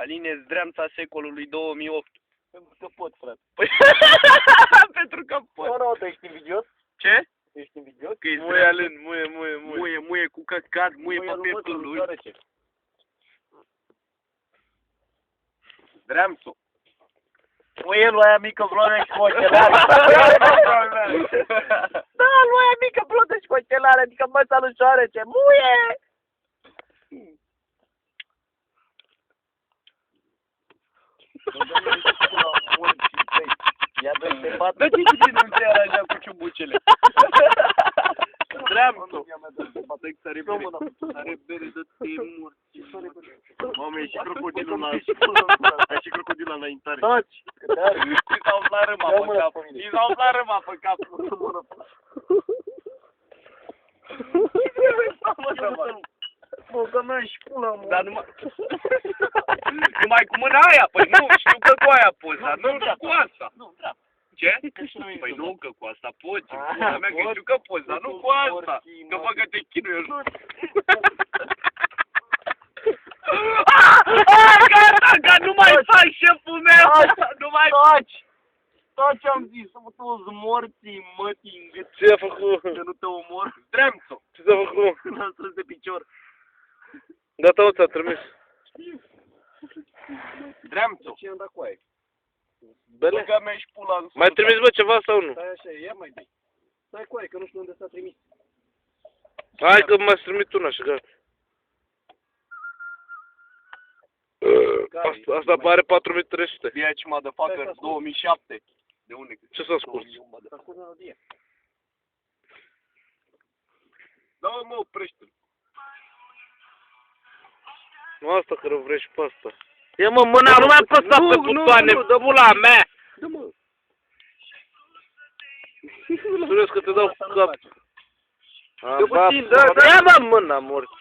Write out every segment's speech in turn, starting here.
Aline Zdreamța secolului 2008. Pentru că pot, frate. Păi, pentru că pot. Nu, tu ești invidios? Ce? Ești invidios? Că e Muie, Alin, muie. muie cu căcat, muie pe pieptul lui. Zdreamțu. Muielul aia mică vloare și cu ochelari. Da, lui aia mică blondă și cu ochelari, adică măța lui șoarece. Muie! Ia dă-i pe pat. Dă-te și din ulceara așa cu ciubucele. Zdreamțu. Are bere de temur. Mamă, e și crocodilul la... E și crocodilul la intrare. Taci! I s-a umplat râma pe cap. I s-a umplat râma pe cap. Mă, că mi-a și pula, mă. Dar numai cu mâna aia, păi nu, știu că cu aia poți, dar nu cu asta. Nu, da. Ce? Păi nu, că cu asta poți, pula mea, că știu că poți, dar nu cu asta, că bă că te chinui. Gata, nu mai faci șeful meu, nu mai faci. Taci am zis, să mă toți morții, mătii, în gât, Ce a făcut? că nu te omor. Zdreamțu. Ce s-a făcut? L-am strâns de picior. Gata, ți-a trimis. Zdreamțu. Ce i-am dat cu aia? Bele? Băga mea și pula în Mai trimis, bă, ceva sau nu? Stai așa, ia mai bine. Stai cu aia, că nu știu unde s-a trimis. Hai că m-ați trimit una și gata. Asta pare 4300. Biaci motherfucker 2007. De unde? Ce s-a scurs? S-a scurs melodie. Da, mă, oprește-l. Nu asta care o vrei și pe asta. Ia mă, mâna, nu mai apăsa pe butoane, dă bula mea! Da, mă. Serios că te dau cu cap. Dă puțin, dă! Ia mă, mâna, morți.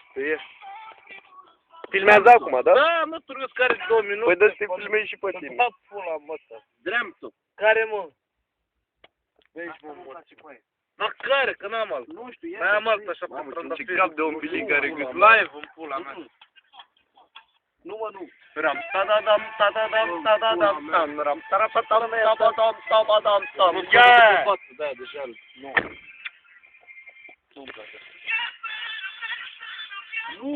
Filmează acum, da? Da, mă, serios, care 2 minute? Păi dă să te filmezi și pe tine. Da, pula, mă, ăsta. Zdreamțu. Care, mă? Vezi, mă, morți. Dar care? Că n-am alt. Nu știu, ia. Mai am alt așa pe Mamă, ce trandafiri. cap de umbilic care gât. Live în pula mea. Nu, mă, nu. Ram, ta-da-dam, ta-da-dam, ta-da-dam, tam, ram, tarapatam, tabadam, tabadam, tam. Yeah! Da, deja, nu. Nu-mi place. Nu